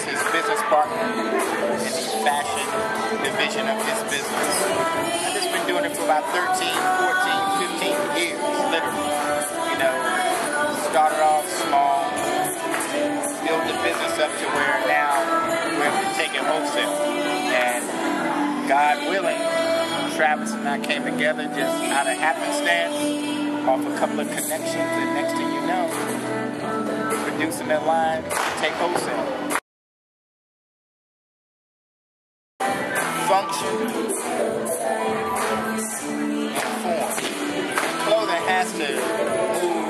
his business partner in the fashion division of his business. I've just been doing it for about 13, 14, 15 years, literally. You know, started off small, built the business up to where now we're able to take it wholesale. And God willing, Travis and I came together just out of happenstance, off a couple of connections, and next thing you know, we're producing that line to take wholesale. Function and form. Clothing has to move,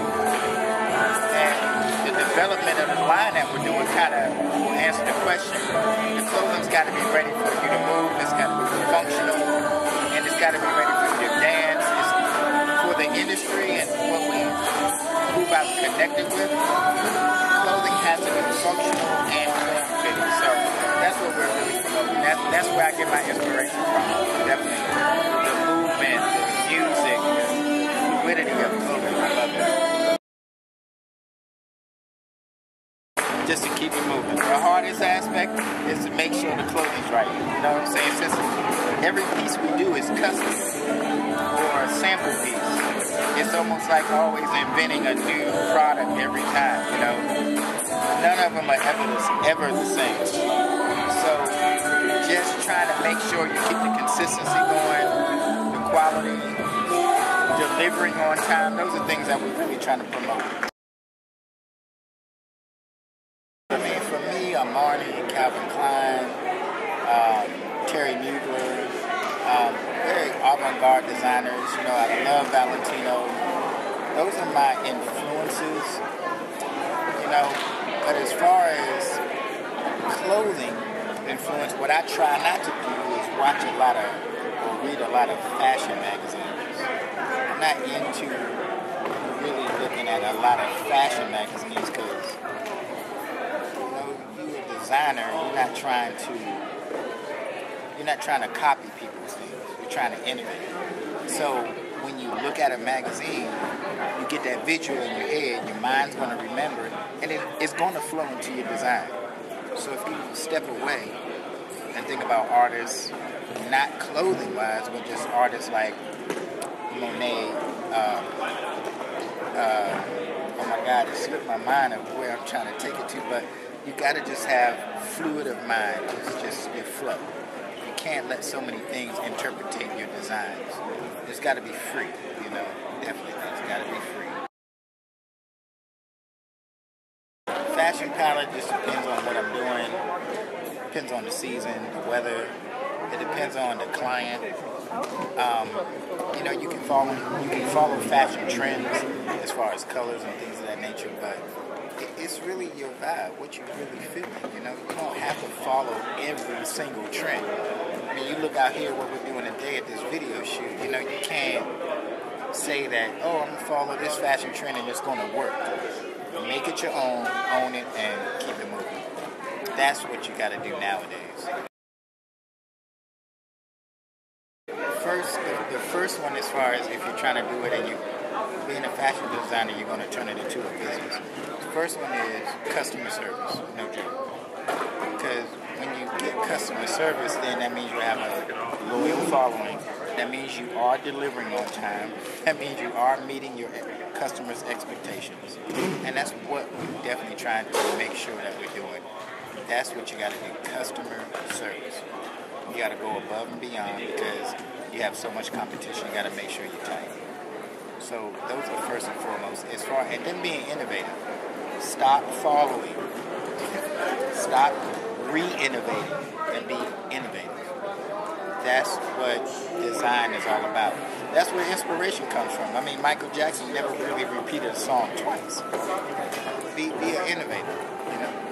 and the development of the line that we're doing kind of will answer the question. The clothing's got to be ready for you to move, it's got to be functional, and it's got to be ready for you to dance. It's for the industry and what who I've connected with. Clothing has to be functional and form-fitting. So that's what we're really promoting. That's where I get my inspiration from. Definitely. The movement, the music, the fluidity of clothing. I love it. Just to keep it moving. The hardest aspect is to make sure the clothing's right. You know what I'm saying? Since every piece we do is custom or a sample piece, it's almost like always inventing a new product every time, you know? None of them are ever the same. So just trying to make sure you keep the consistency going, the quality, delivering on time, those are things that we're really trying to promote. I mean, for me, Marnie and Calvin Klein, Terry Mugler, very avant-garde designers. You know, I love Valentino. Those are my influences, you know. But as far as clothing influence, what I try not to do is watch a lot of or read a lot of fashion magazines. I'm not into really looking at a lot of fashion magazines because, you know, you're a designer. You're not trying to copy people's things. You're trying to innovate. So when you look at a magazine, you get that visual in your head, your mind's going to remember it, and it's going to flow into your design. So if you step away and think about artists, not clothing-wise, but just artists like Monet, oh my God, it slipped my mind of where I'm trying to take it to, but you got to just have fluid of mind, just your flow. You can't let so many things interpretate your designs. It's got to be free, you know, definitely. It's got to be free. Fashion palette just depends on what I'm doing. Depends on the season, the weather. It depends on the client. You know, you can follow fashion trends as far as colors and things of that nature, but it's really your vibe, what you really feeling. You know, you don't have to follow every single trend. I mean, you look out here what we're doing today at this video shoot. You know, you can't say that, oh, I'm gonna follow this fashion trend and it's gonna work. Make it your own, own it, and keep it moving. That's what you got to do nowadays. The first one, as far as if you're trying to do it and you being a fashion designer, you're going to turn it into a business. The first one is customer service, no joke. Because when you get customer service, then that means you have a loyal following. That means you are delivering on time. That means you are meeting your customers' expectations. And that's what we're definitely trying to make sure that we're doing. That's what you got to do, customer service. You got to go above and beyond because you have so much competition. You got to make sure you're tight. So those are first and foremost. And then being innovative. Stop following. Stop re-innovating and be innovative. That's what design is all about. That's where inspiration comes from. I mean, Michael Jackson never really repeated a song twice. Be an innovator, you know.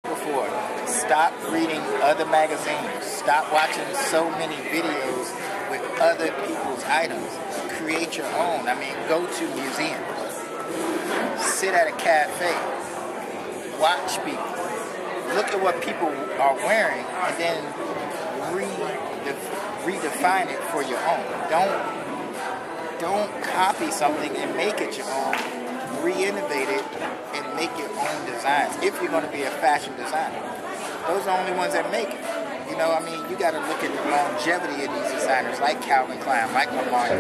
Before, stop reading other magazines. Stop watching so many videos with other people's items. Create your own. I mean, go to museums. Sit at a cafe. Watch people. Look at what people are wearing and then redefine it for your own. Don't copy something and make it your own. Re-innovate it and make your own design. designs if you're going to be a fashion designer. Those are the only ones that make it. You know, I mean, you got to look at the longevity of these designers, like Calvin Klein, like Lamar, you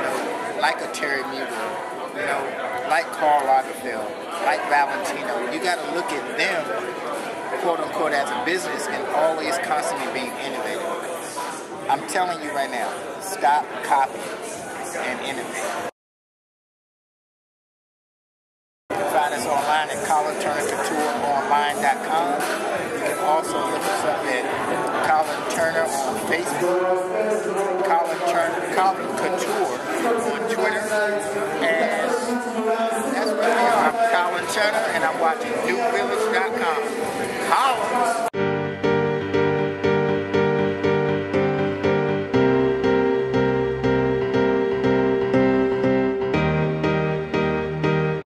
know, like a Terry Mugler, you know, like Karl Lagerfeld, like Valentino. You got to look at them, quote unquote, as a business and always constantly being innovative. I'm telling you right now, stop copying and innovate. You can find us online at ColinTurnerCoutureOnline.com. You can also look us up at Colin Turner on Facebook, Colin Couture on Twitter, and that's where we are. I'm Colin Turner, and I'm watching NewVillage.com. Holla!